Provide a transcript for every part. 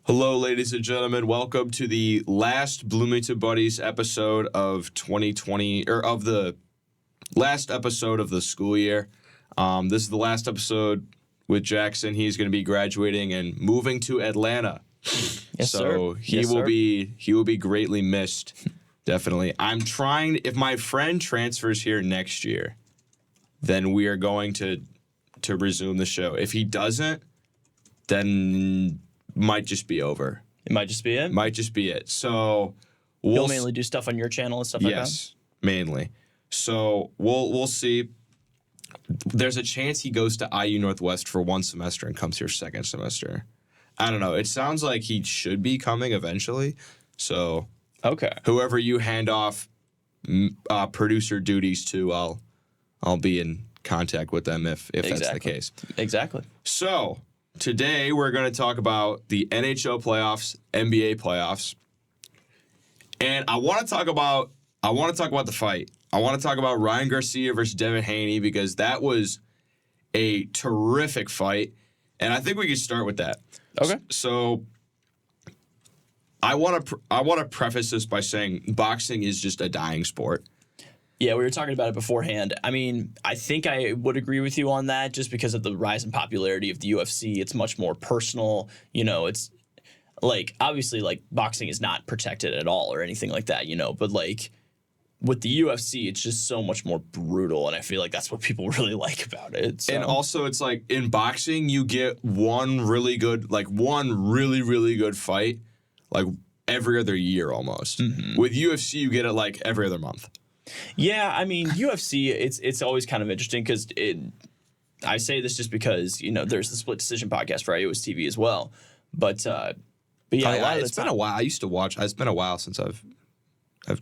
Hello, ladies and gentlemen. Welcome to the last Bloomington Buddies episode of 2020, or of the last episode of the school year. This is the last episode with Jackson. He's going to be graduating and moving to Atlanta. Yes, so sir. he will be greatly missed. Definitely. I'm trying. If my friend transfers here next year, then we are going to resume the show. If he doesn't, then might just be over. It might just be it? Might just be it. So He'll mainly do stuff on your channel and stuff like that? Yes, mainly. So we'll see. There's a chance he goes to IU Northwest for one semester and comes here second semester. I don't know. It sounds like he should be coming eventually. So okay, whoever you hand off producer duties to, I'll be in contact with them if that's the case. Exactly. So today we're going to talk about the NHL playoffs, NBA playoffs, and I want to talk about the fight. I want to talk about Ryan Garcia versus Devin Haney because that was a terrific fight, and I think we could start with that. Okay. So I want to preface this by saying boxing is just a dying sport. Yeah, we were talking about it beforehand. I mean, I think I would agree with you on that just because of the rise in popularity of the UFC. It's much more personal. You know, it's like, obviously, like, boxing is not protected at all or anything like that, you know, but like with the UFC, it's just so much more brutal. And I feel like that's what people really like about it. So. And also, it's like in boxing, you get one really, really good fight like every other year almost. Mm-hmm. With UFC, you get it like every other month. Yeah, I mean, UFC, it's always kind of interesting because I say this just because, you know, there's the Split Decision podcast for iOS TV as well. But yeah, it's been a while. It's been a while since I've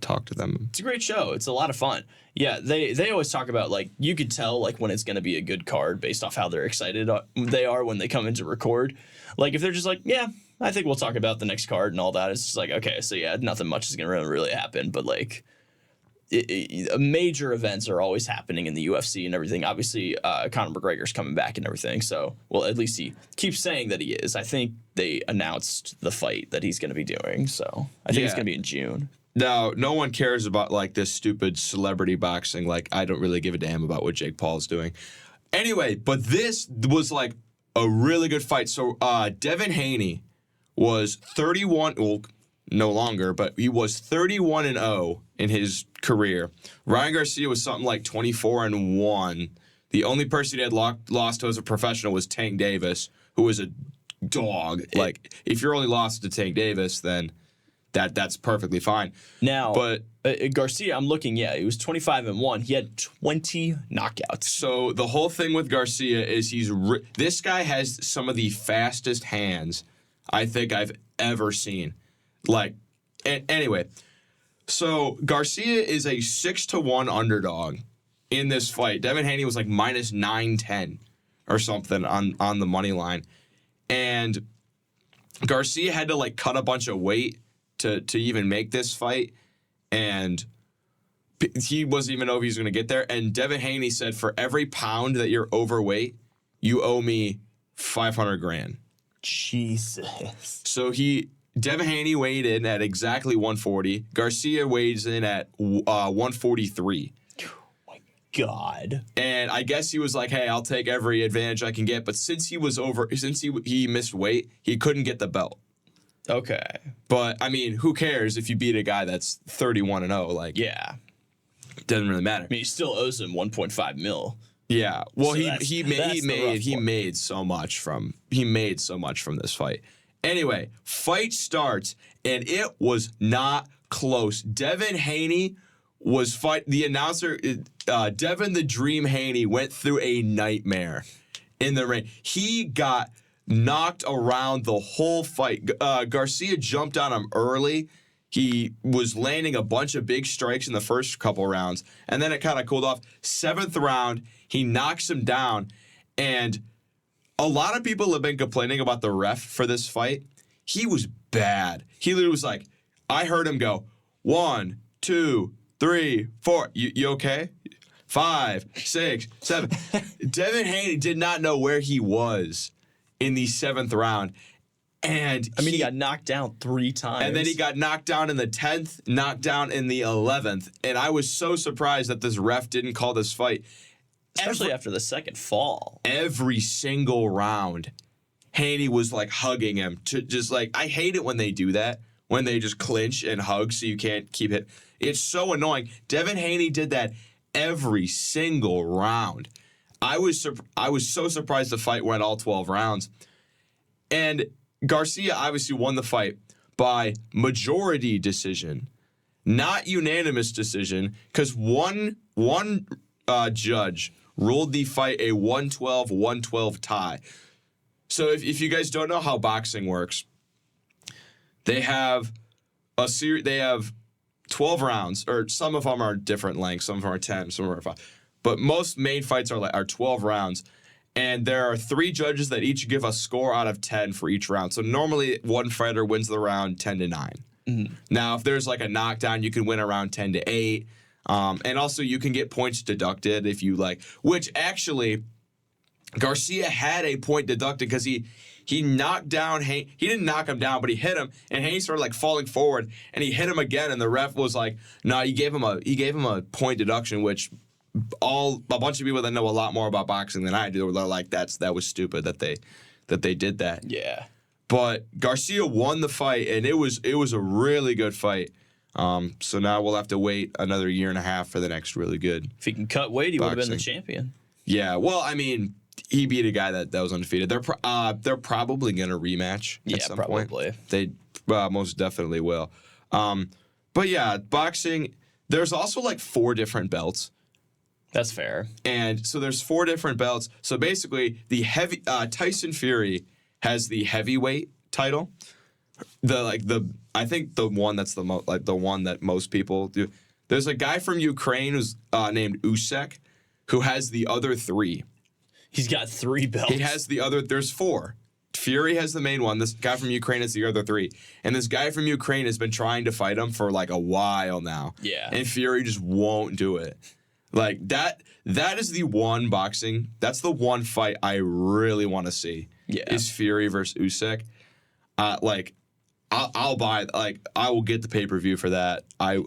talked to them. It's a great show. It's a lot of fun. Yeah, they always talk about, like, you could tell, like, when it's going to be a good card based off how they're excited they are when they come in to record. Like, if they're just like, yeah, I think we'll talk about the next card and all that, it's just like, okay, so yeah, nothing much is going to really happen. But, like, major events are always happening in the UFC and everything. Obviously, Conor McGregor's coming back and everything. So, well, at least he keeps saying that he is. I think they announced the fight that he's going to be doing. So I think it's going to be in June. Now, no one cares about like this stupid celebrity boxing. Like, I don't really give a damn about what Jake Paul's doing. Anyway, but this was like a really good fight. So Devin Haney was 31. Well, no longer, but he was 31-0 in his career. Ryan Garcia was something like 24-1. The only person he had lost to as a professional was Tank Davis, who was a dog. Like, if you're only lost to Tank Davis, then that's perfectly fine. Now, but Garcia, I'm looking, he was 25-1. He had 20 knockouts. So the whole thing with Garcia is this guy has some of the fastest hands I think I've ever seen. Like, anyway, so Garcia is a 6-1 underdog in this fight. Devin Haney was like minus 910 or something on the money line. And Garcia had to like cut a bunch of weight to even make this fight. And he wasn't even know if he was going to get there. And Devin Haney said, for every pound that you're overweight, you owe me $500,000. Jesus. So Devin Haney weighed in at exactly 140. Garcia weighs in at 143. Oh my God. And I guess he was like, hey, I'll take every advantage I can get. But since he missed weight, he couldn't get the belt. Okay. But, I mean, who cares if you beat a guy that's 31-0? Like, yeah. It doesn't really matter. I mean, he still owes him $1.5 million. Yeah. Well, So he made so much from this fight. Anyway, fight starts, and it was not close. Devin Haney was the announcer, Devin the Dream Haney, went through a nightmare in the ring. He got knocked around the whole fight. Garcia jumped on him early. He was landing a bunch of big strikes in the first couple rounds, and then it kind of cooled off. 7th round, he knocks him down, and a lot of people have been complaining about the ref for this fight. He was bad. He literally was like, I heard him go, 1, 2, 3, 4. You okay? 5, 6, 7. Devin Haney did not know where he was in the 7th round. And I mean, he got knocked down 3 times. And then he got knocked down in the 10th, knocked down in the 11th. And I was so surprised that this ref didn't call this fight. Especially after the second fall. Every single round, Haney was like hugging him to just like, I hate it when they do that, when they just clinch and hug so you can't keep it. It's so annoying. Devin Haney did that every single round. I was so surprised the fight went all 12 rounds. And Garcia obviously won the fight by majority decision, not unanimous decision, because one judge ruled the fight a 112-112 tie. So if you guys don't know how boxing works, they have they have 12 rounds, or some of them are different lengths, some of them are 10, some of them are 5. But most main fights are 12 rounds. And there are 3 judges that each give a score out of 10 for each round. So normally one fighter wins the round 10-9. Mm-hmm. Now, if there's like a knockdown, you can win around 10-8. And also you can get points deducted if you like, which actually Garcia had a point deducted because he knocked down Haney. He didn't knock him down, but he hit him, and Haney started like falling forward, and he hit him again, and the ref was like, "No, he gave him a point deduction," which a bunch of people that know a lot more about boxing than I do were like, that was stupid that they did that. Yeah. But Garcia won the fight, and it was a really good fight. So now we'll have to wait another year and a half for the next really good. If he can cut weight, he would have been the champion. Yeah. Well, I mean, he beat a guy that was undefeated. They're probably gonna rematch at some point. They most definitely will. But yeah, boxing. There's also like 4 different belts. That's fair. And so there's 4 different belts. So basically, the Tyson Fury has the heavyweight title. I think the one that's the one that most people do. There's a guy from Ukraine who's named Usyk, who has the other 3. He's got 3 belts. He has the other. There's 4. Fury has the main one. This guy from Ukraine has the other 3. And this guy from Ukraine has been trying to fight him for like a while now. Yeah. And Fury just won't do it. Like that is the one boxing. That's the one fight I really want to see. Yeah. Is Fury versus Usyk. I'll buy, I will get the pay-per-view for that. I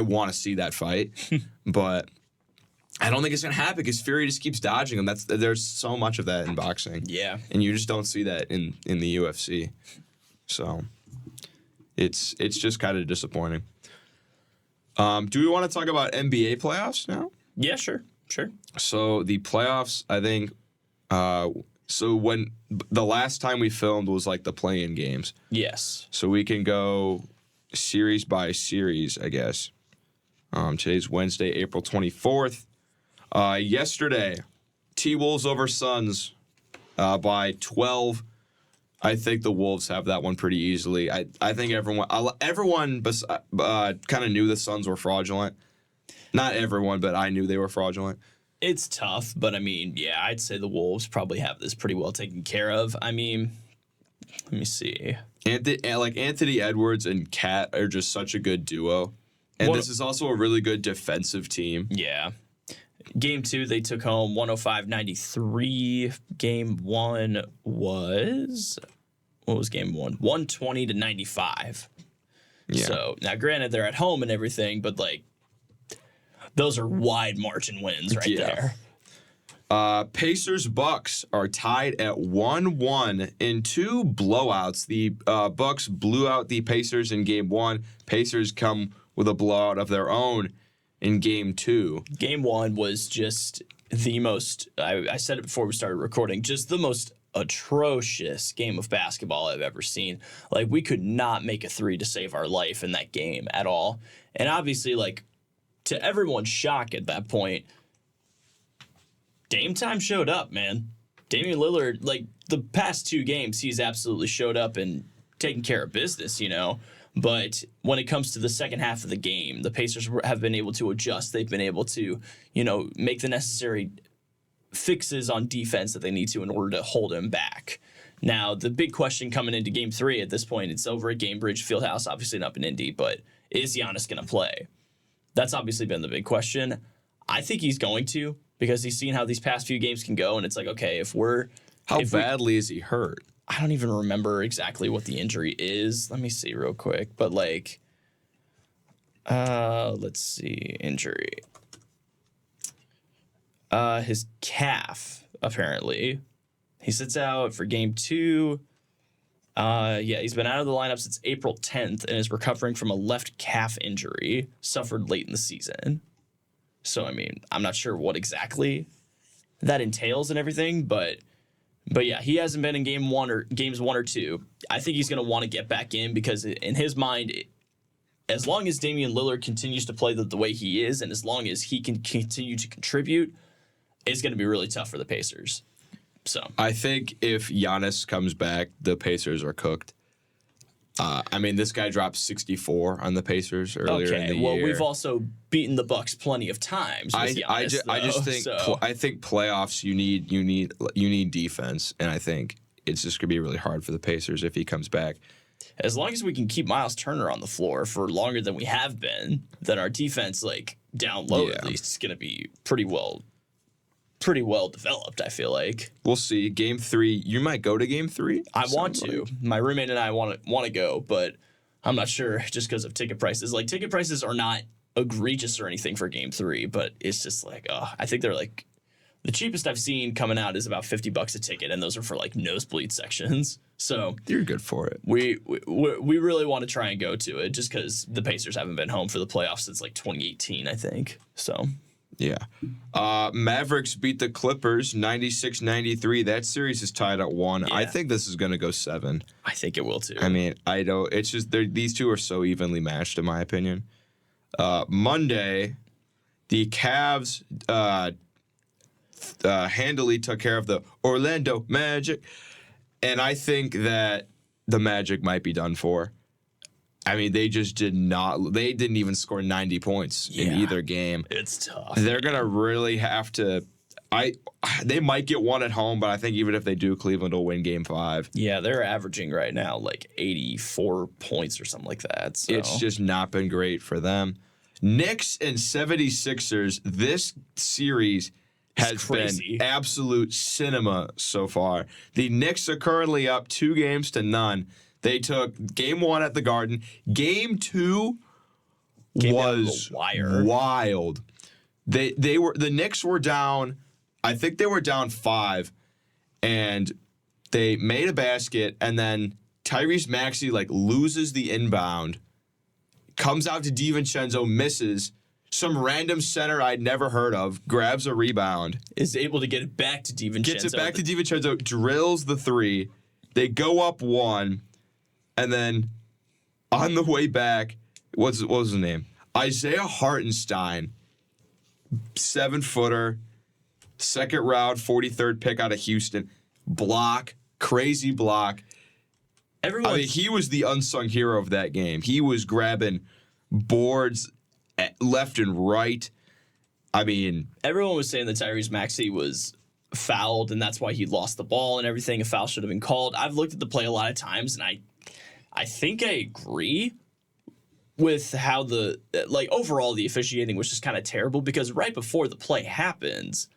want to see that fight. But I don't think it's going to happen because Fury just keeps dodging him. There's so much of that in boxing. Yeah. And you just don't see that in the UFC. So it's just kind of disappointing. Do we want to talk about NBA playoffs now? Yeah, sure. So the playoffs, I think, so when the last time we filmed was like the play-in games. Yes. So we can go series by series, I guess. Today's Wednesday, April 24th. Yesterday, T-Wolves over Suns by 12. I think the Wolves have that one pretty easily. I think everyone kind of knew the Suns were fraudulent. Not everyone, but I knew they were fraudulent. It's tough, but I mean, yeah, I'd say the Wolves probably have this pretty well taken care of. I mean, let me see. Anthony Edwards and Cat are just such a good duo. And this is also a really good defensive team. Yeah. Game 2, they took home 105-93. Game 1 was... What was game 1? 120-95. Yeah. So, now granted, they're at home and everything, but, like, those are wide margin wins right there. Pacers-Bucks are tied at 1-1 in 2 blowouts. The Bucks blew out the Pacers in game 1. Pacers come with a blowout of their own in game 2. Game 1 was just the most, I said it before we started recording, just the most atrocious game of basketball I've ever seen. Like, we could not make a 3 to save our life in that game at all. And obviously, like, to everyone's shock at that point, Dame time showed up, man. Damian Lillard, like, the past 2 games, he's absolutely showed up and taken care of business, you know. But when it comes to the second half of the game, the Pacers have been able to adjust. They've been able to, you know, make the necessary fixes on defense that they need to in order to hold him back. Now, the big question coming into Game 3 at this point, it's over at Gainbridge Fieldhouse, obviously not in Indy, but is Giannis going to play? That's obviously been the big question. I think he's going to, because he's seen how these past few games can go, and it's like, okay, How badly is he hurt? I don't even remember exactly what the injury is. Let me see real quick. But like, let's see, injury. His calf, apparently. He sits out for game 2. Yeah, he's been out of the lineup since April 10th and is recovering from a left calf injury suffered late in the season. So, I mean, I'm not sure what exactly that entails and everything, but yeah, he hasn't been in games 1 or 2. I think he's going to want to get back in because in his mind, as long as Damian Lillard continues to play the way he is and as long as he can continue to contribute, it's going to be really tough for the Pacers. So I think if Giannis comes back, the Pacers are cooked. I mean, this guy dropped 64 on the Pacers earlier in the year. Well, we've also beaten the Bucks plenty of times. With Giannis, I just think I think playoffs you need defense, and I think it's just gonna be really hard for the Pacers if he comes back. As long as we can keep Miles Turner on the floor for longer than we have been, then our defense, like down low at least, is gonna be pretty well developed, I feel like. We'll see. Game 3, you might go to Game 3? I want to. My roommate and I want to go, but I'm not sure just because of ticket prices. Like, ticket prices are not egregious or anything for Game 3, but it's just like, I think they're like, the cheapest I've seen coming out is about $50 a ticket, and those are for like nosebleed sections. So you're good for it. We really want to try and go to it just because the Pacers haven't been home for the playoffs since like 2018, I think. So... yeah. Mavericks beat the Clippers 96-93. That series is tied at 1. Yeah. I think this is going to go 7. I think it will too. I mean, I don't. It's just these two are so evenly matched, in my opinion. Monday, the Cavs handily took care of the Orlando Magic, and I think that the Magic might be done for. I mean, they just did not. They didn't even score 90 points in either game. It's tough. They're gonna really have to. They might get one at home, but I think even if they do, Cleveland will win Game 5. Yeah, they're averaging right now like 84 points or something like that. So. It's just not been great for them. Knicks and 76ers. This series has been absolute cinema so far. The Knicks are currently up 2-0. They took Game 1 at the Garden. Game 2 was wild. The Knicks were down. I think they were down 5, and they made a basket, and then Tyrese Maxey loses the inbound, comes out to DiVincenzo, misses. Some random center I'd never heard of grabs a rebound, is able to get it back to DiVincenzo. Gets it back to DiVincenzo, drills the 3. They go up 1. And then on the way back, what was his name? Isaiah Hartenstein, 7-footer, second round, 43rd pick out of Houston. Block, crazy block. He was the unsung hero of that game. He was grabbing boards left and right. I mean, everyone was saying that Tyrese Maxey was fouled, and that's why he lost the ball and everything. A foul should have been called. I've looked at the play a lot of times, and I think I agree with how overall the officiating was just kind of terrible because right before the play happens,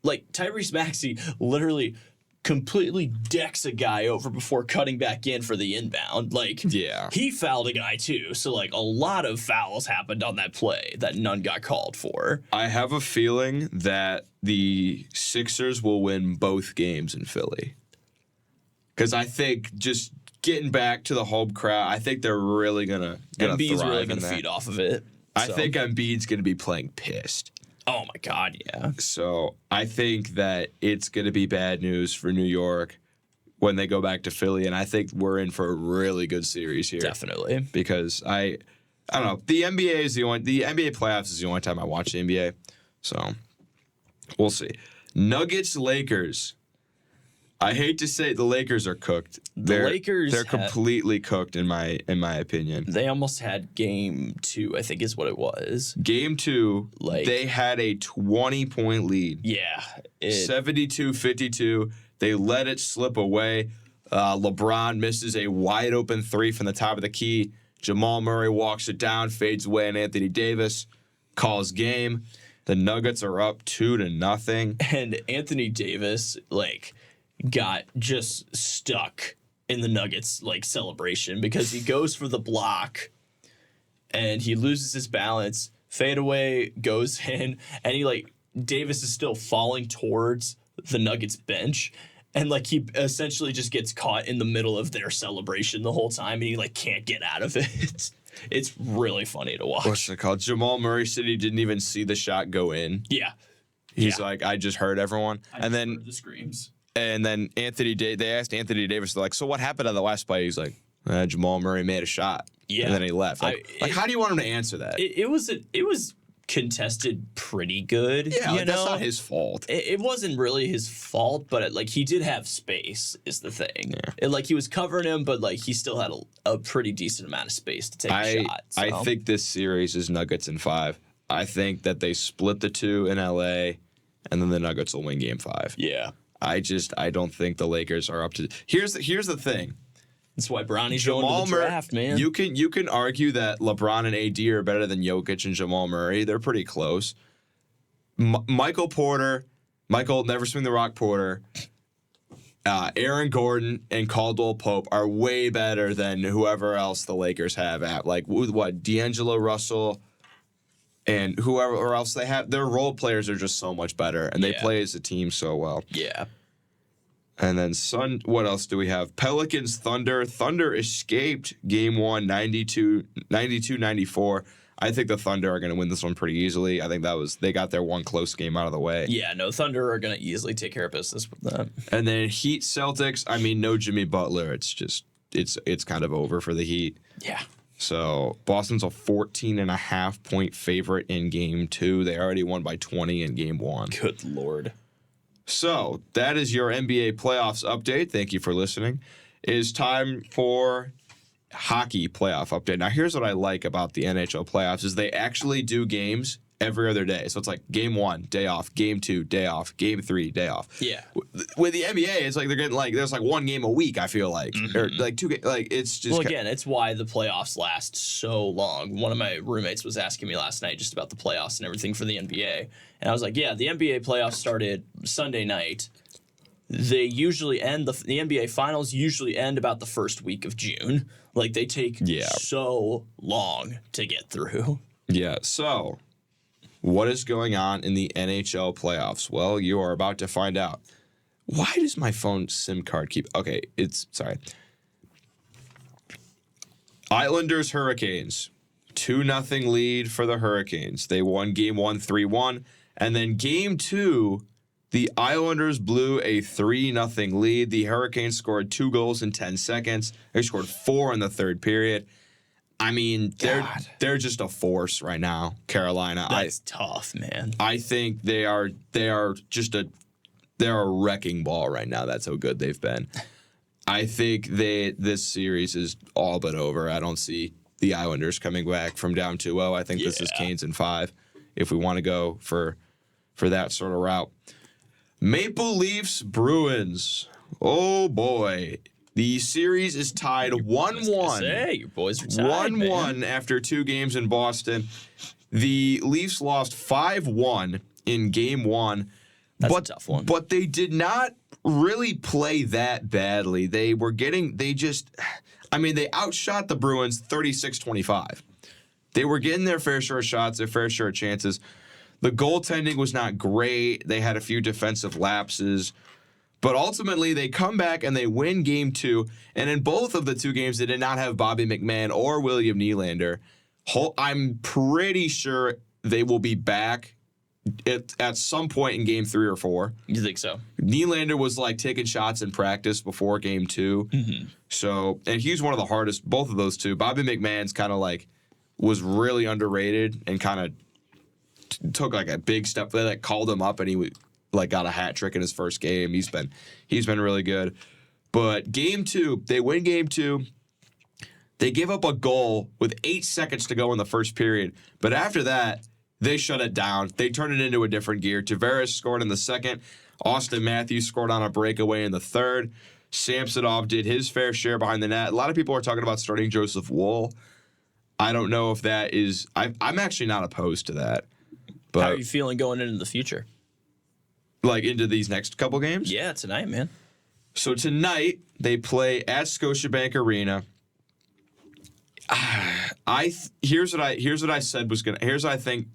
Tyrese Maxey literally completely decks a guy over before cutting back in for the inbound. He fouled a guy too. So a lot of fouls happened on that play that none got called for. I have a feeling that the Sixers will win both games in Philly. Because I think just getting back to the home crowd, I think they're really gonna Embiid's really gonna feed off of it. I think Embiid's gonna be playing pissed. Oh my God, yeah. So I think that it's gonna be bad news for New York when they go back to Philly, and I think we're in for a really good series here. Definitely. Because I don't know. The NBA playoffs is the only time I watch the NBA. So we'll see. Nuggets Lakers. I hate to say it, the Lakers are cooked. They're completely cooked in my opinion. They almost had Game 2, I think is what it was. Game 2, they had a 20-point lead. Yeah. 72-52. They let it slip away. LeBron misses a wide open 3 from the top of the key. Jamal Murray walks it down, fades away, and Anthony Davis calls game. The Nuggets are up 2-0. And Anthony Davis, got just stuck in the Nuggets like celebration because he goes for the block and he loses his balance. Fadeaway goes in, and Davis is still falling towards the Nuggets bench. And like he essentially just gets caught in the middle of their celebration the whole time, and he like can't get out of it. It's really funny to watch. What's it called? Jamal Murray said he didn't even see the shot go in. Yeah, He's like, I just heard everyone, I just heard the screams. And then they asked Anthony Davis, they're like, so what happened on the last play? He's like, Jamal Murray made a shot. Yeah, and then he left. How do you want him to answer that? It was contested pretty good. Yeah, that's not his fault. It wasn't really his fault, but he did have space is the thing. Yeah. He was covering him, but he still had a pretty decent amount of space to take a shot. So. I think this series is Nuggets in 5. I think that they split the 2 in LA, and then the Nuggets will win Game 5. Yeah. I don't think the Lakers are up to. Here's the thing. That's why Bronny's going to the draft, man. You can argue that LeBron and AD are better than Jokic and Jamal Murray. They're pretty close. Michael Never Swing the Rock Porter, Aaron Gordon, and Caldwell Pope are way better than whoever else the Lakers have at D'Angelo Russell and whoever else they have. Their role players are just so much better, and they play as a team so well. Yeah. And then what else do we have? Pelicans, Thunder. Thunder escaped Game 1, 92-94. I think the Thunder are going to win this one pretty easily. I think they got their one close game out of the way. Yeah, no, Thunder are going to easily take care of business with that. And then Heat, Celtics. I mean, no Jimmy Butler. It's kind of over for the Heat. Yeah. So Boston's a 14.5-point favorite in Game 2. They already won by 20 in Game 1. Good Lord. So that is your NBA playoffs update. Thank you for listening. It is time for hockey playoff update. Now, here's what I like about the NHL playoffs is they actually do games every other day. So it's like Game 1, day off. Game 2, day off. Game 3, day off. Yeah. With the NBA, it's like they're getting there's one game a week, I feel like. Mm-hmm. Or 2 games. It's just... Well, again, it's why the playoffs last so long. One of my roommates was asking me last night just about the playoffs and everything for the NBA. And I was like, yeah, the NBA playoffs started Sunday night. They usually end, the NBA finals usually end about the first week of June. They take so long to get through. Yeah, so... What is going on in the NHL playoffs? Well, you are about to find out. Why does my phone SIM card keep... Okay, sorry. Islanders, Hurricanes. 2-0 lead for the Hurricanes. They won Game 1, 3-1. And then Game 2, the Islanders blew a 3-0 lead. The Hurricanes scored 2 goals in 10 seconds. They scored 4 in the third period. I mean, they're just a force right now, Carolina. That's tough, man. I think they're a wrecking ball right now. That's how good they've been. I think this series is all but over. I don't see the Islanders coming back from down 2-0. I think this is Canes in 5 if we want to go for that sort of route. Maple Leafs, Bruins. Oh, boy. The series is tied 1-1. Your boys are tied, 1-1 after 2 games in Boston. The Leafs lost 5-1 in Game 1. That's a tough one. But they did not really play that badly. They outshot the Bruins 36-25. They were getting their fair share of shots, their fair share of chances. The goaltending was not great. They had a few defensive lapses. But ultimately, they come back and they win Game 2. And in both of the 2 games, they did not have Bobby McMahon or William Nylander. I'm pretty sure they will be back at some point in Game 3 or 4. You think so? Nylander was taking shots in practice before Game 2. Mm-hmm. So, and he's one of the hardest, both of those 2. Bobby McMahon's kind of was really underrated and kind of took a big step. They called him up and he got a hat trick in his first game. He's been really good. But Game 2, they win Game 2. They give up a goal with 8 seconds to go in the first period. But after that, they shut it down. They turned it into a different gear. Tavares scored in the second. Austin Matthews scored on a breakaway in the third. Samsonov did his fair share behind the net. A lot of people are talking about starting Joseph Woll. I don't know if that is... I'm actually not opposed to that. But how are you feeling going into the future? Into these next couple games? Yeah, tonight, man. So tonight they play at Scotiabank Arena. Here's what I said was gonna. Here's what I think.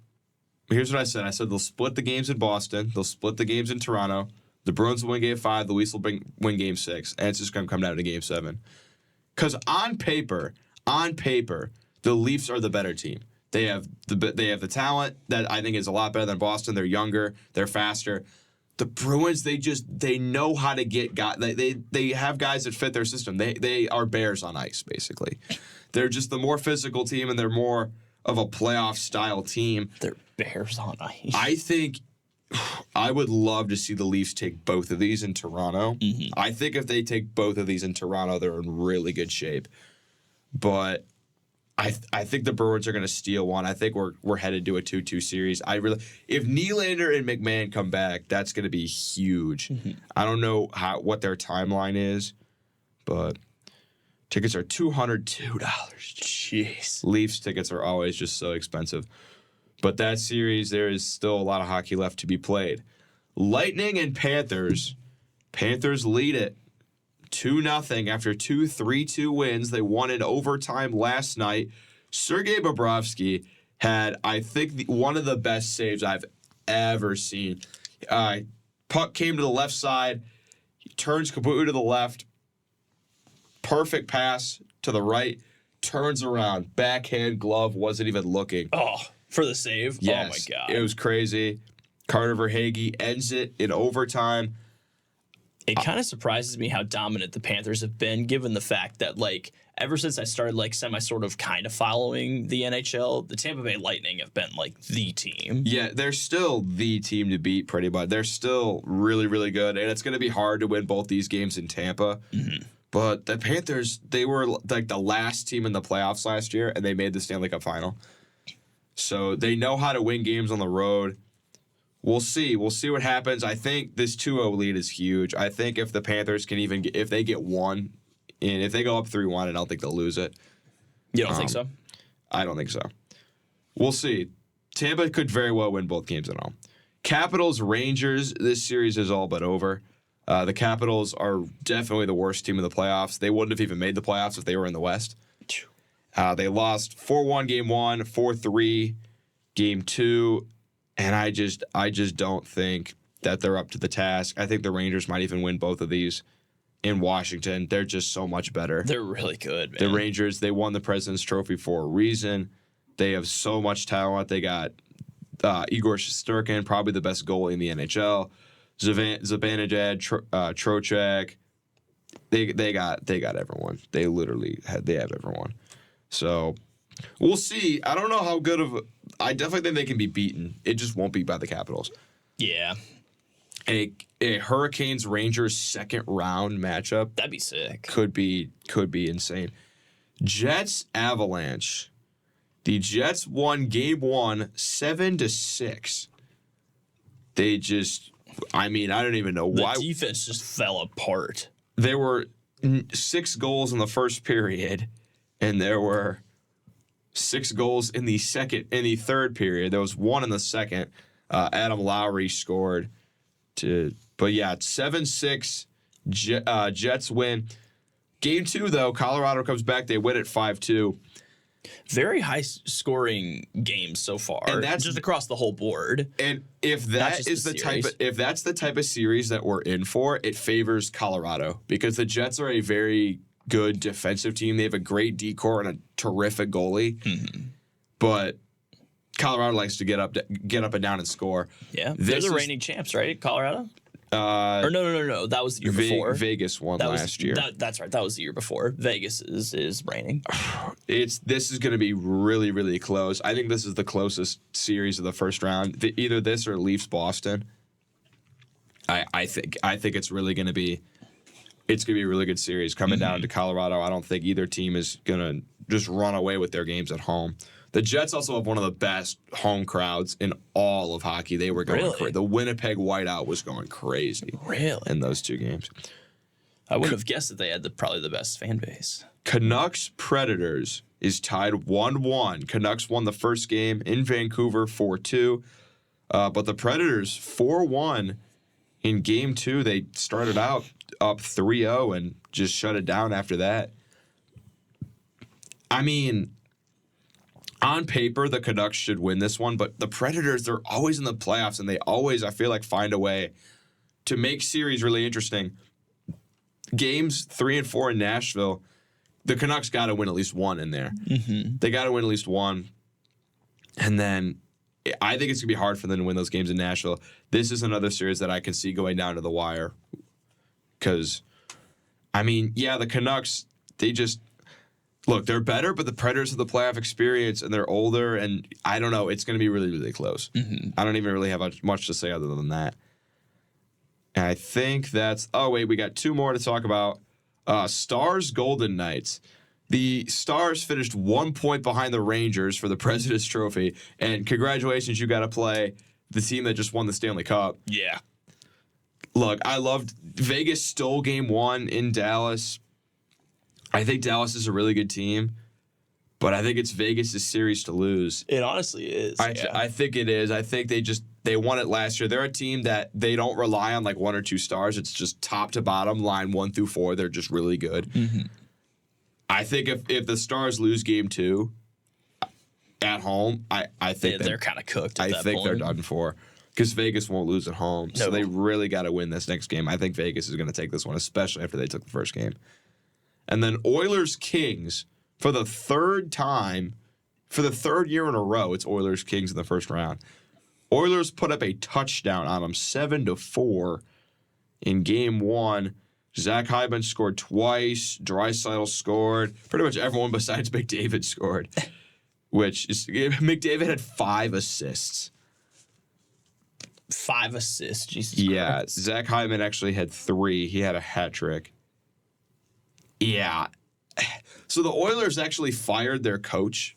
Here's what I said. I said they'll split the games in Boston. They'll split the games in Toronto. The Bruins will win Game 5. The Leafs will win Game 6, and it's just gonna come down to Game 7. Because on paper, the Leafs are the better team. They have the talent that I think is a lot better than Boston. They're younger. They're faster. The Bruins, they know how to get guys. They have guys that fit their system. They are bears on ice, basically. They're just the more physical team, and they're more of a playoff style team. They're bears on ice. I think I would love to see the Leafs take both of these in Toronto. Mm-hmm. I think if they take both of these in Toronto, they're in really good shape. But I think the Bruins are going to steal one. I think we're headed to a 2-2 series. If Nylander and McMahon come back, that's going to be huge. Mm-hmm. I don't know what their timeline is, but tickets are $202. Jeez. Leafs tickets are always just so expensive. But that series, there is still a lot of hockey left to be played. Lightning and Panthers. Panthers lead it 2-0 after 2 3-2 wins. They won in overtime last night. Sergei Bobrovsky had, I think, one of the best saves I've ever seen. Puck came to the left side. He turns completely to the left. Perfect pass to the right. Turns around. Backhand glove. Wasn't even looking. Oh, for the save? Yes, oh, my God. It was crazy. Carter Verhaeghe ends it in overtime. It kind of surprises me how dominant the Panthers have been, given the fact that, like, ever since I started, like, kind of following the NHL, the Tampa Bay Lightning have been, like, the team. Yeah, they're still the team to beat, pretty much. They're still really, really good, and it's going to be hard to win both these games in Tampa. Mm-hmm. But the Panthers, they were, like, the last team in the playoffs last year, and they made the Stanley Cup final. So they know how to win games on the road. We'll see. We'll see what happens. I think this 2-0 lead is huge. I think if the Panthers can even if they get one, and if they go up 3-1, I don't think they'll lose it. You don't think so? I don't think so. We'll see. Tampa could very well win both games at home. Capitals, Rangers, this series is all but over. The Capitals are definitely the worst team in the playoffs. They wouldn't have even made the playoffs if they were in the West. They lost 4-1 game 1, 4-3 game 2. And I just don't think that they're up to the task. I think the Rangers might even win both of these in Washington. They're just so much better. They're really good, man. The Rangers, they won the President's Trophy for a reason. They have so much talent. They got Igor Shesterkin, probably the best goalie in the NHL. Zibanejad, Trocheck. They got everyone. They have everyone. So we'll see. I don't know how good of. I definitely think they can be beaten. It just won't be by the Capitals. Yeah. A Hurricanes Rangers second round matchup. That'd be sick. Could be insane. Jets Avalanche. The Jets won game 1 7-6. They just. I mean, I don't even know why. The defense just fell apart. There were 6 goals in the first period, and there were 6 goals in the third period. There was 1 in the second. Adam Lowry scored. But yeah, 7-6. Jets win. Game 2, though, Colorado comes back. They win at 5-2. Very high scoring games so far, and that's just across the whole board. And if that's the type of series that we're in for, it favors Colorado because the Jets are a very good defensive team. They have a great decor and a terrific goalie. Mm-hmm. But Colorado likes to get up and down and score. Yeah, they're the reigning champs, right? Colorado. Or no. That was the year before. Vegas won last year. That's right. That was the year before. Vegas is reigning. This is going to be really, really close. I think this is the closest series of the first round. Either this or Leafs Boston. I think it's really going to be. It's going to be a really good series coming down to Colorado. I don't think either team is going to just run away with their games at home. The Jets also have one of the best home crowds in all of hockey. They were going crazy. The Winnipeg Whiteout was going crazy. Really? In those 2 games. I would have guessed that they had probably the best fan base. Canucks Predators is tied 1-1. Canucks won the first game in Vancouver 4-2. But the Predators 4-1 in Game 2, they started out up 3-0 and just shut it down after that. I mean, on paper, the Canucks should win this one, but the Predators, they're always in the playoffs, and they always, I feel like, find a way to make series really interesting. Games 3 and 4 in Nashville, the Canucks got to win at least one in there. Mm-hmm. They got to win at least one. And then I think it's going to be hard for them to win those games in Nashville. This is another series that I can see going down to the wire. Because, I mean, yeah, the Canucks, they just, look, they're better, but the Predators have the playoff experience, and they're older, and I don't know. It's going to be really, really close. Mm-hmm. I don't even really have much to say other than that. And I think that's, oh, wait, we got two more to talk about. Stars Golden Knights. The Stars finished 1 point behind the Rangers for the President's Trophy, and congratulations, you got to play the team that just won the Stanley Cup. Yeah. Look, I loved Vegas stole Game 1 in Dallas. I think Dallas is a really good team, but I think it's Vegas' series to lose. It honestly is. I think it is. I think they won it last year. They're a team that they don't rely on like one or two stars. It's just top to bottom, line 1 through 4. They're just really good. Mm-hmm. I think if the Stars lose Game 2 at home, I think they're kind of cooked at that point. They're done for. Because Vegas won't lose at home. No. So they really got to win this next game. I think Vegas is going to take this one, especially after they took the first game. And then Oilers-Kings, for the third time, for the third year in a row, it's Oilers-Kings in the first round. Oilers put up a touchdown on them, 7-4 in Game 1. Zach Hyman scored twice. Draisaitl scored. Pretty much everyone besides McDavid scored. McDavid had 5 assists. 5 assists, Jesus Yeah, Christ. Zach Hyman actually had 3. He had a hat trick. Yeah. So the Oilers actually fired their coach,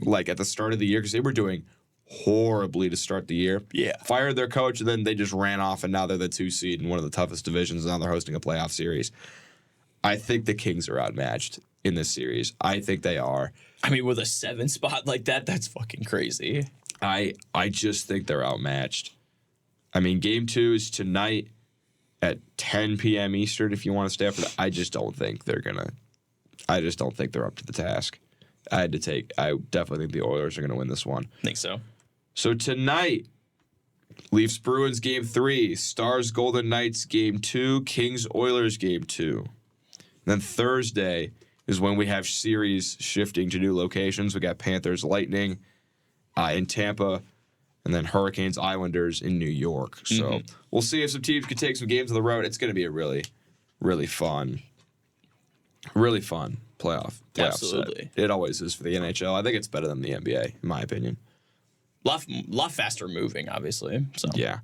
like at the start of the year, because they were doing horribly to start the year. Yeah. Fired their coach, and then they just ran off, and now they're the 2 seed in one of the toughest divisions, and now they're hosting a playoff series. I think the Kings are outmatched in this series. I think they are. I mean, with a 7 spot like that, that's fucking crazy. I just think they're outmatched. I mean, Game 2 is tonight at 10 p.m. Eastern if you want to stay up for that. I just don't think they're up to the task. I definitely think the Oilers are going to win this one. I think so. So tonight, Leafs Bruins Game 3, Stars Golden Knights Game 2, Kings Oilers Game 2. Then Thursday is when we have series shifting to new locations. We got Panthers Lightning in Tampa, and then Hurricanes Islanders in New York. So we'll see if some teams can take some games on the road. It's going to be a really, really fun playoff Absolutely. set. It always is for the NHL. I think it's better than the NBA, in my opinion. Lot faster moving, obviously. So yeah.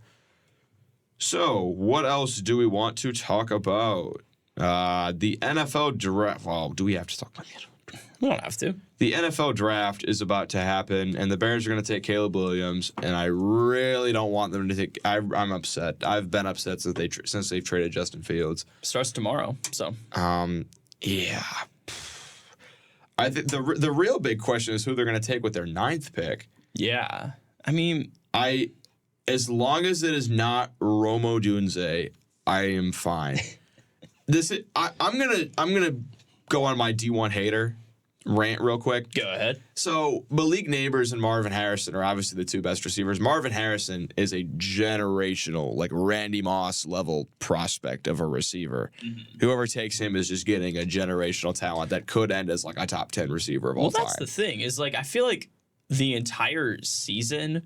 So what else do we want to talk about? The NFL draft. Well, do we have to talk about the NFL draft? We don't have to. The NFL draft is about to happen, and the Bears are going to take Caleb Williams, and I really don't want them to take. I'm upset. I've been upset since they've traded Justin Fields. Starts tomorrow, so. Yeah. I think the real big question is who they're going to take with their 9th pick. Yeah, I mean, as long as it is not Romo Dunze, I am fine. I'm gonna go on my D1 hater rant real quick. Go ahead. So Malik Neighbors and Marvin Harrison are obviously the 2 best receivers. Marvin Harrison is a generational, like Randy Moss level prospect of a receiver. Mm-hmm. Whoever takes him is just getting a generational talent that could end as like a top 10 receiver of all time. Well, that's the thing is like I feel like the entire season,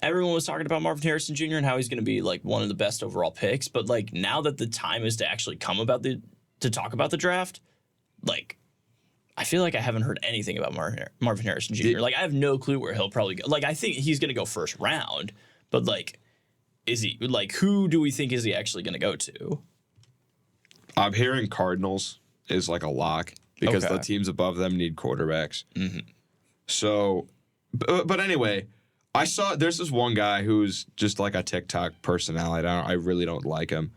everyone was talking about Marvin Harrison Jr. and how he's going to be like one of the best overall picks. But like now that the time is to actually come about to talk about the draft, like I feel like I haven't heard anything about Marvin Harrison Jr. Like I have no clue where he'll probably go. Like I think he's going to go first round, but like, is he like who do we think is he actually going to go to? I'm hearing Cardinals is like a lock because the teams above them need quarterbacks. Mm-hmm. So. But anyway, I saw there's this one guy who's just like a TikTok personality. I really don't like him,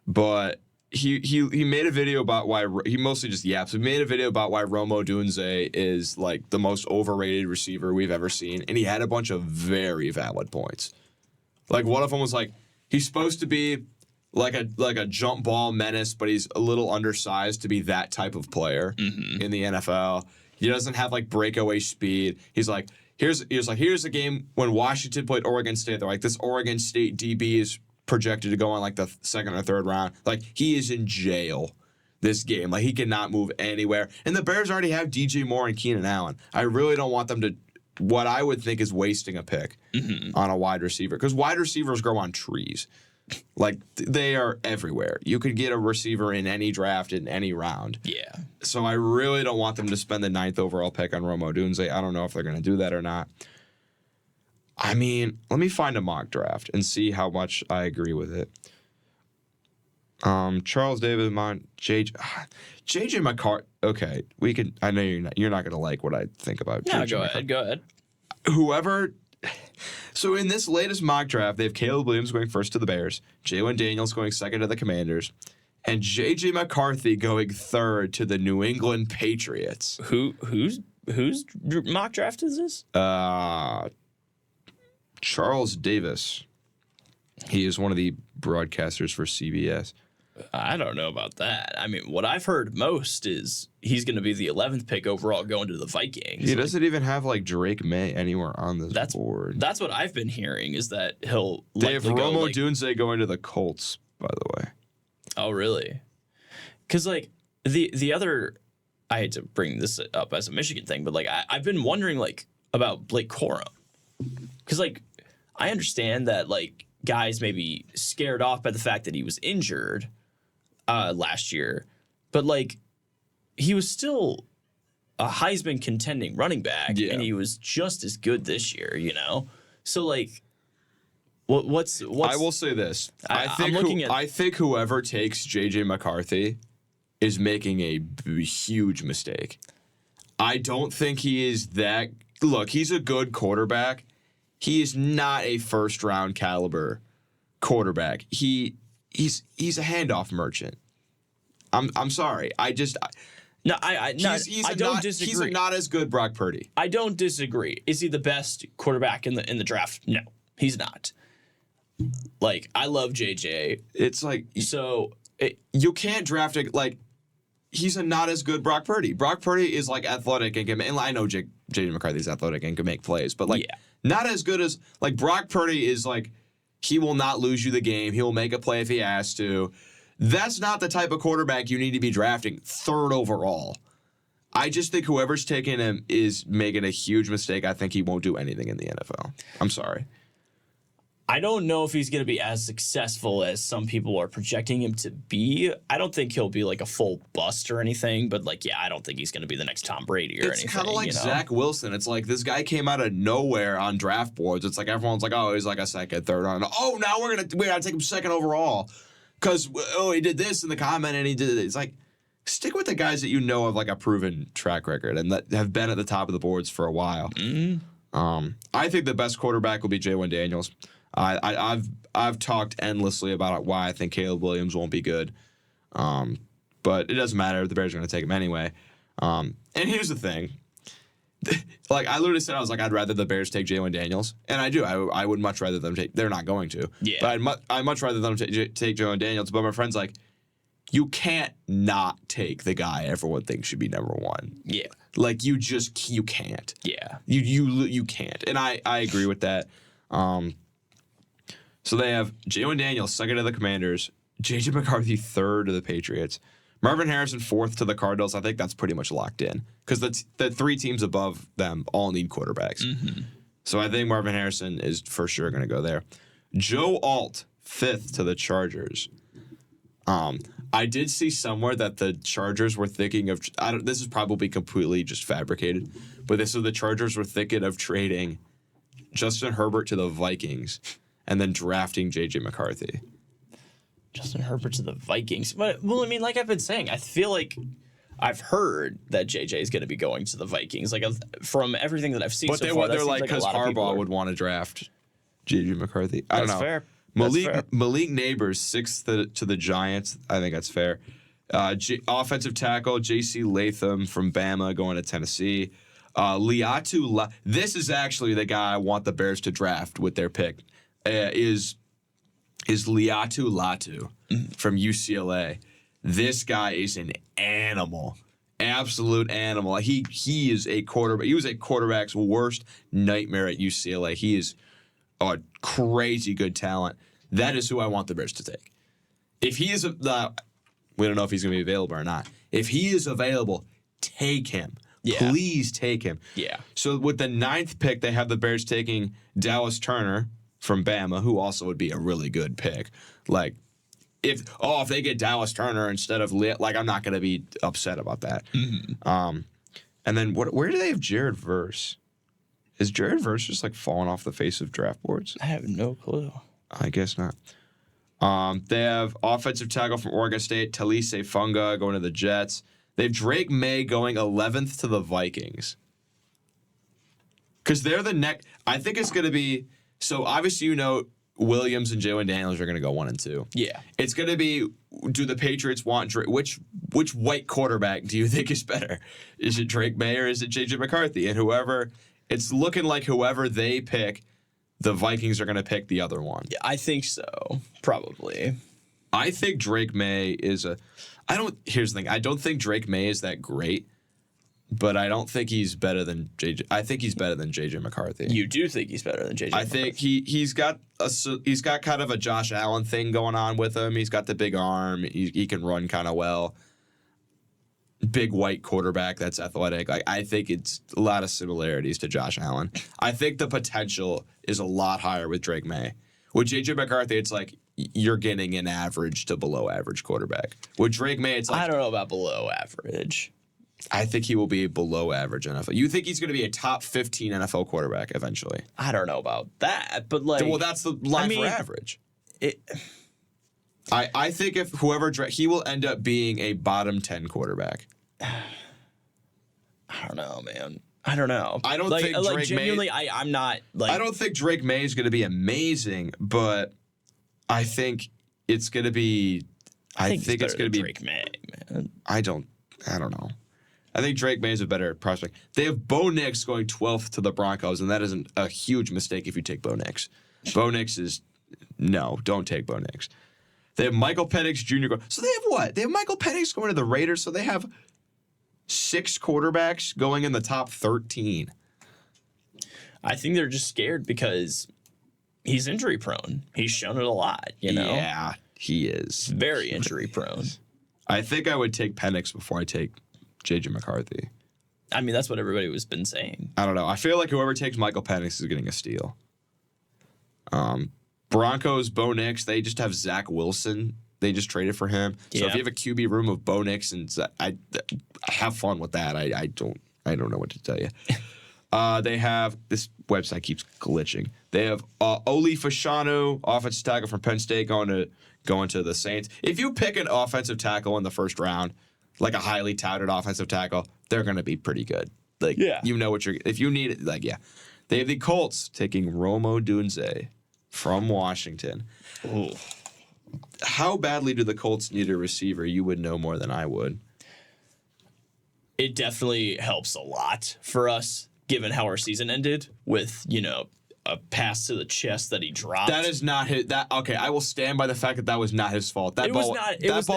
but he made a video about why he mostly just yaps. He made a video about why Romo Dunze is like the most overrated receiver we've ever seen, and he had a bunch of very valid points. Like one of them was like he's supposed to be like a jump ball menace, but he's a little undersized to be that type of player in the NFL. He doesn't have like breakaway speed. He's like, here's a game when Washington played Oregon State. They're like, this Oregon State DB is projected to go on like the second or third round. Like, he is in jail this game. Like, he cannot move anywhere. And the Bears already have DJ Moore and Keenan Allen. I really don't want them to, what I would think is wasting a pick on a wide receiver, because wide receivers grow on trees. Like, they are everywhere. You could get a receiver in any draft in any round. Yeah. So I really don't want them to spend the 9th overall pick on Rome Odunze. I don't know if they're going to do that or not. I mean, let me find a mock draft and see how much I agree with it. Charles David, JJ McCarthy. Okay, we could. I know you're not going to like what I think about. No, go ahead. Whoever. So in this latest mock draft, they have Caleb Williams going first to the Bears, Jalen Daniels going second to the Commanders, and JJ McCarthy going third to the New England Patriots. Whose mock draft is this? Charles Davis. He is one of the broadcasters for CBS. I don't know about that. I mean, what I've heard most is he's going to be the 11th pick overall going to the Vikings. He doesn't even have like Drake May anywhere on this board. That's what I've been hearing, is that he'll They have likely Rome go, Odunze going to the Colts, by the way. Oh, really? Because like the other, I hate to bring this up as a Michigan thing, but like I've been wondering like about Blake Corum, because like I understand that like guys may be scared off by the fact that he was injured last year, but like he was still a Heisman contending running back, and he was just as good this year, you know? So like what's I will say this. I think whoever takes JJ McCarthy is making a huge mistake. I don't think he is that. Look, he's a good quarterback. He is not a first round caliber quarterback. He's a handoff merchant. I'm sorry. I don't disagree. He's not as good Brock Purdy. I don't disagree. Is he the best quarterback in the draft? No, he's not. Like, I love JJ. It's like, so you can't draft it like he's not as good Brock Purdy. Brock Purdy is like athletic and can. And I know JJ McCarthy's athletic and can make plays, but like not as good as like Brock Purdy is. Like, he will not lose you the game. He will make a play if he has to. That's not the type of quarterback you need to be drafting 3rd overall. I just think whoever's taking him is making a huge mistake. I think he won't do anything in the NFL. I'm sorry. I don't know if he's going to be as successful as some people are projecting him to be. I don't think he'll be like a full bust or anything, but like, I don't think he's going to be the next Tom Brady or anything. It's kind of like Zach Wilson. It's like this guy came out of nowhere on draft boards. It's like everyone's like, oh, he's like a second, third round. Oh, now we gotta take him second overall because he did this in the comment and he did it. It's like, stick with the guys that you know have like a proven track record and that have been at the top of the boards for a while. I think the best quarterback will be Jalen Daniels. I've talked endlessly about why I think Caleb Williams won't be good, but it doesn't matter. The Bears are going to take him anyway. And here's the thing. Like, I literally said, I was like, I'd rather the Bears take Jalen Daniels. And I do. I would much rather them take... They're not going to. Yeah. But I'd much rather them take Jalen Daniels. But my friend's like, you can't not take the guy everyone thinks should be number one. Yeah. Like, you can't. Yeah. You can't. And I agree with that. So they have Jalen Daniels, second to the Commanders, J.J. McCarthy, third to the Patriots, Marvin Harrison, fourth to the Cardinals. I think that's pretty much locked in because the 3 teams above them all need quarterbacks. So I think Marvin Harrison is for sure going to go there. Joe Alt, fifth to the Chargers. I did see somewhere that the Chargers were thinking of... this is probably completely just fabricated, but the Chargers were thinking of trading Justin Herbert to the Vikings and then drafting J.J. McCarthy. Justin Herbert to the Vikings. But, well, I mean, like I've been saying, I feel like I've heard that JJ is going to be going to the Vikings. Like, from everything that I've seen so far, they're like, because Harbaugh would want to draft J.J. McCarthy. I don't know. Fair. Malik Neighbors, sixth to the Giants. I think that's fair. Offensive tackle, J.C. Latham from Bama going to Tennessee. This is actually the guy I want the Bears to draft with their pick. Is is Liatu Latu from UCLA. This guy is an animal. Absolute animal. He is a quarterback. He was a quarterback's worst nightmare at UCLA. He is a crazy good talent. That is who I want the Bears to take. If he is, we don't know if he's going to be available or not. If he is available, take him. Yeah. Please take him. Yeah. So with the 9th pick, they have the Bears taking Dallas Turner from Bama, who also would be a really good pick. Like, if they get Dallas Turner instead of I'm not going to be upset about that. Mm-hmm. And then where do they have Jared Verse? Is Jared Verse just like falling off the face of draft boards? I have no clue. I guess not. They have offensive tackle from Oregon State, Talise Funga, going to the Jets. They have Drake May going 11th to the Vikings. Because they're the next. I think it's going to be. So obviously, Williams and Jalen Daniels are going to go 1 and 2. Yeah. It's going to be, do the Patriots want Drake? Which white quarterback do you think is better? Is it Drake May or is it J.J. McCarthy? And it's looking like whoever they pick, the Vikings are going to pick the other one. Yeah, I think so. Probably. I think Drake May is here's the thing. I don't think Drake May is that great, but I don't think he's better than JJ. I think he's better than JJ McCarthy. You do think he's better than JJ McCarthy? I think he's got kind of a Josh Allen thing going on with him. He's got the big arm. He can run kind of well. Big white quarterback that's athletic. I think it's a lot of similarities to Josh Allen. I think the potential is a lot higher with Drake May. With JJ McCarthy, it's like you're getting an average to below average quarterback. With Drake May, it's like I don't know about below average. I think he will be a below average NFL. You think he's going to be a top 15 NFL quarterback eventually? I don't know about that, but like, well, that's the line for average. I think if he will end up being a bottom 10 quarterback. I don't know, man. I don't know. I don't think Drake genuinely, May. I'm not like. I don't think Drake May is going to be amazing, but I think it's going to be. I think it's going to be Drake May, man. I don't know. I think Drake May is a better prospect. They have Bo Nix going 12th to the Broncos, and that isn't a huge mistake if you take Bo Nix. Bo Nix is no, don't take Bo Nix. They have Michael Penix Jr. So they have what? They have Michael Penix going to the Raiders, so they have 6 quarterbacks going in the top 13. I think they're just scared because he's injury prone. He's shown it a lot, Yeah, he is. Very injury prone. I think I would take Penix before I take J.J. McCarthy. I mean, that's what everybody was been saying. I don't know. I feel like whoever takes Michael Penix is getting a steal. Broncos, Bo Nix, they just have Zach Wilson. They just traded for him. So if you have a QB room of Bo Nix and I have fun with that. I don't know what to tell you. They have this website keeps glitching. They have Oli Fashanu, offensive tackle from Penn State, going to the Saints. If you pick an offensive tackle in the first round, like a highly touted offensive tackle, they're going to be pretty good. You know what if you need it, They have the Colts taking Rome Odunze from Washington. Ooh. How badly do the Colts need a receiver? You would know more than I would. It definitely helps a lot for us, given how our season ended with, a pass to the chest that he dropped. That is not his. Okay, I will stand by the fact that was not his fault. That ball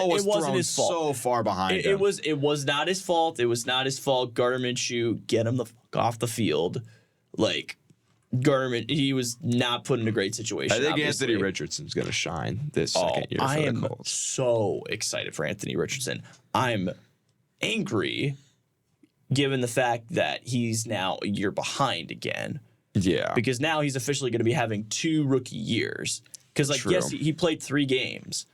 was thrown so far behind him. It was not his fault. It was not his fault. Gardner Minshew, get him the fuck off the field. Gardner, he was not put in a great situation. I think obviously. Anthony Richardson's going to shine this second year for the Colts. I am so excited for Anthony Richardson. I'm angry given the fact that he's now a year behind again. Yeah. Because now he's officially going to be having 2 rookie years. Because, yes, he played 3 games,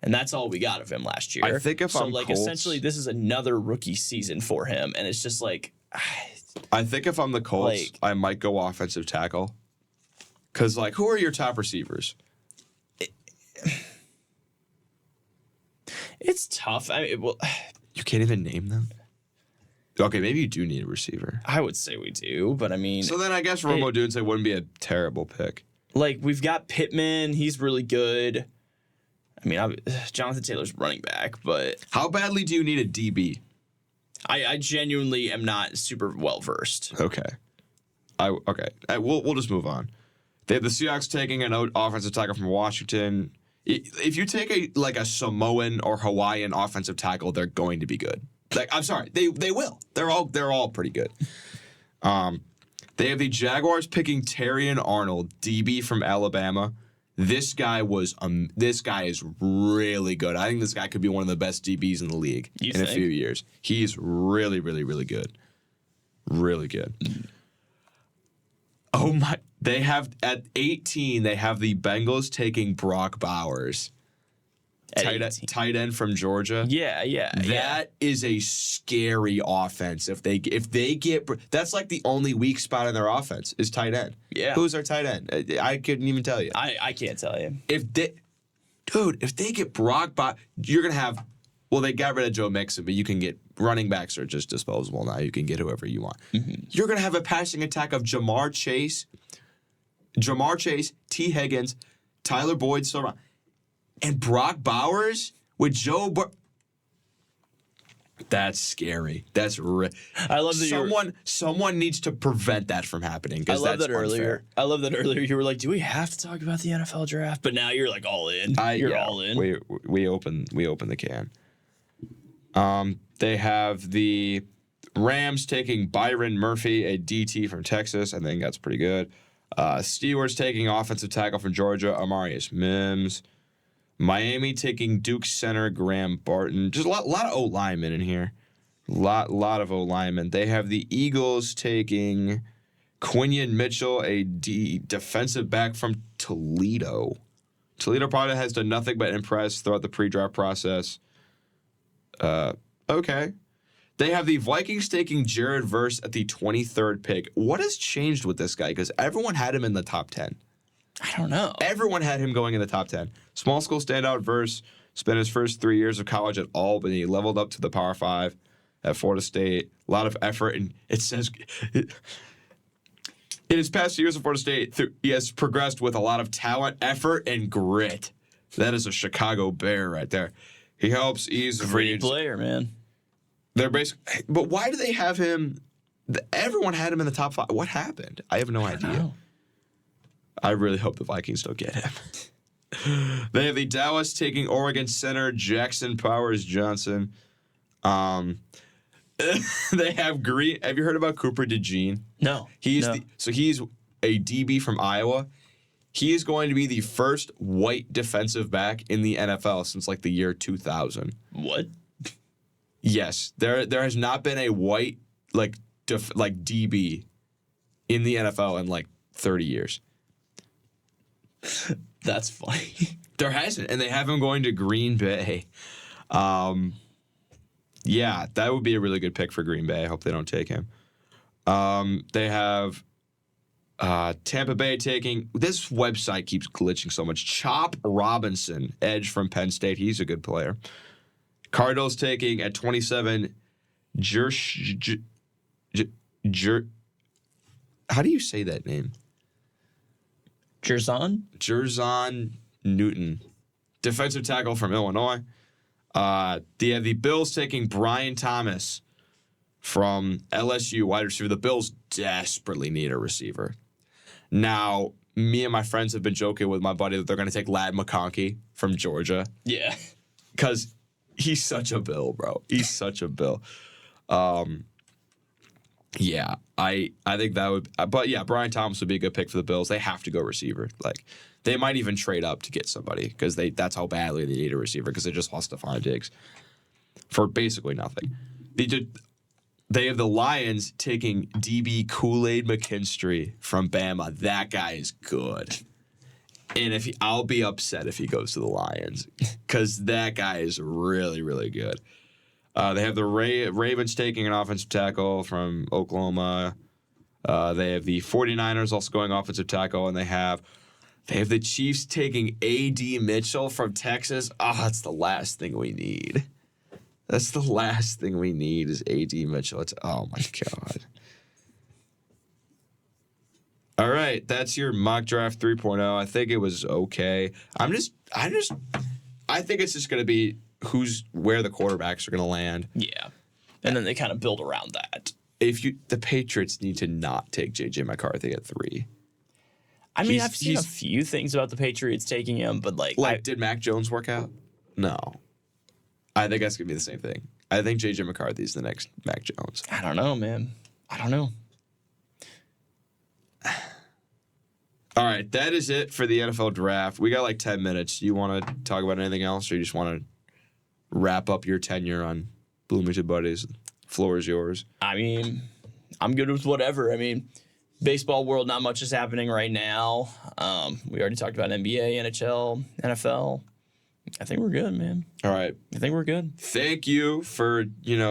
and that's all we got of him last year. I think if I'm Colts, essentially, this is another rookie season for him, and it's just I think if I'm the Colts, I might go offensive tackle. Because, who are your top receivers? It's tough. You can't even name them? Okay, maybe you do need a receiver. I would say we do, but So then I guess Rome Odunze wouldn't be a terrible pick. We've got Pittman. He's really good. Jonathan Taylor's running back, but... How badly do you need a DB? I genuinely am not super well-versed. Okay. We'll just move on. They have the Seahawks taking an offensive tackle from Washington. If you take a Samoan or Hawaiian offensive tackle, they're going to be good. Like, I'm sorry, they will. They're all pretty good. They have the Jaguars picking Terrion Arnold, DB from Alabama. This guy is really good. I think this guy could be one of the best DBs in the league in a few years. He's really, really, really good. Really good. Oh my! They have at 18. They have the Bengals taking Brock Bowers, tight end from Georgia. Yeah. That is a scary offense. If they get, that's like the only weak spot in their offense is tight end. Yeah. Who's our tight end? I couldn't even tell you. I can't tell you. If they get Brock Bowers, you're gonna have. Well, they got rid of Joe Mixon, but you can get running backs are just disposable now. You can get whoever you want. Mm-hmm. You're going to have a passing attack of Jamar Chase, T. Higgins, Tyler Boyd, and Brock Bowers with That's scary. That's I love that someone needs to prevent that from happening. I love that earlier. I love that earlier you were like, "Do we have to talk about the NFL draft?" But now you're like all in. You're all in. We open the can. They have the Rams taking Byron Murphy, a DT from Texas. I think that's pretty good. Steelers taking offensive tackle from Georgia, Amarius Mims. Miami taking Duke center Graham Barton. Just a lot of O-linemen in here. Lot of O-linemen. They have the Eagles taking Quinion Mitchell, a defensive back from Toledo. Toledo probably has done nothing but impress throughout the pre-draft process. Okay. They have the Vikings taking Jared Verse at the 23rd pick. What has changed with this guy? Because everyone had him in the top 10. I don't know. Everyone had him going in the top 10. Small school standout Verse spent his first 3 years of college at Albany, leveled up to the Power 5 at Florida State. A lot of effort, and it says in his past years at Florida State, he has progressed with a lot of talent, effort, and grit. That is a Chicago Bear right there. He helps ease great player, man. They're basically, but why do they have him? Everyone had him in the top 5. What happened? I have no idea. I really hope the Vikings don't get him. They have the Dallas taking Oregon center Jackson Powers Johnson. They have Green. Have you heard about Cooper DeJean? No. He's a DB from Iowa. He is going to be the first white defensive back in the NFL since like the year 2000. What? Yes, there has not been a white DB in the NFL in like 30 years. That's funny. There hasn't, and they have him going to Green Bay. Yeah, that would be a really good pick for Green Bay. I hope they don't take him. They have Tampa Bay taking, this website keeps glitching so much. Chop Robinson, edge from Penn State. He's a good player. Cardinals taking at 27, how do you say that name? Jerzon Newton, defensive tackle from Illinois. They have the Bills taking Brian Thomas from LSU, wide receiver. The Bills desperately need a receiver. Now, me and my friends have been joking with my buddy that they're going to take Ladd McConkey from Georgia. Yeah. Because he's such a Bill, bro. He's such a Bill. Yeah, I think that would... But yeah, Brian Thomas would be a good pick for the Bills. They have to go receiver. Like, they might even trade up to get somebody because that's how badly they need a receiver because they just lost Stephon Diggs for basically nothing. They have the Lions taking DB Kool-Aid McKinstry from Bama. That guy is good. And I'll be upset if he goes to the Lions because that guy is really, really good. They have the Ravens taking an offensive tackle from Oklahoma. They have the 49ers also going offensive tackle, and they have the Chiefs taking A.D. Mitchell from Texas. Oh, that's the last thing we need. That's the last thing we need is A.D. Mitchell. Oh my God. All right, that's your mock draft 3.0. I think it was okay. I think it's just going to be where the quarterbacks are going to land. Yeah. And then they kind of build around that. The Patriots need to not take J.J. McCarthy at 3. I mean, I've seen a few things about the Patriots taking him, but did Mac Jones work out? No. I think that's going to be the same thing. I think J.J. McCarthy's the next Mac Jones. I don't know, man. I don't know. All right, that is it for the NFL draft. We got like 10 minutes. Do you want to talk about anything else, or you just want to wrap up your tenure on Bloomington Buddies? Floor is yours. I mean, I'm good with whatever. I mean, baseball world, not much is happening right now. We already talked about NBA, NHL, NFL. I think we're good, man. All right. I think we're good. Thank you for,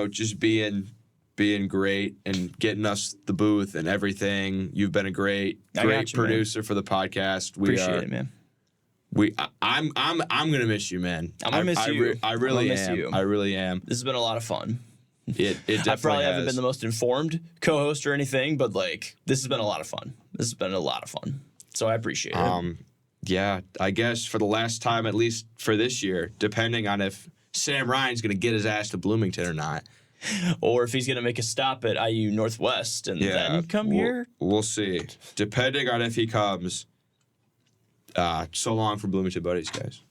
just being great and getting us the booth and everything. You've been a great producer for the podcast. Appreciate it, man. I'm gonna miss you, man. I'm gonna miss you. I really am. I really am. This has been a lot of fun. It definitely I probably haven't has. been the most informed co-host or anything, but this has been a lot of fun. So I appreciate it. Yeah, I guess for the last time, at least for this year, depending on if Sam Ryan's gonna get his ass to Bloomington or not. Or if he's going to make a stop at IU Northwest and then come here. We'll see. Depending on if he comes. So long for Bloomington Buddies, guys.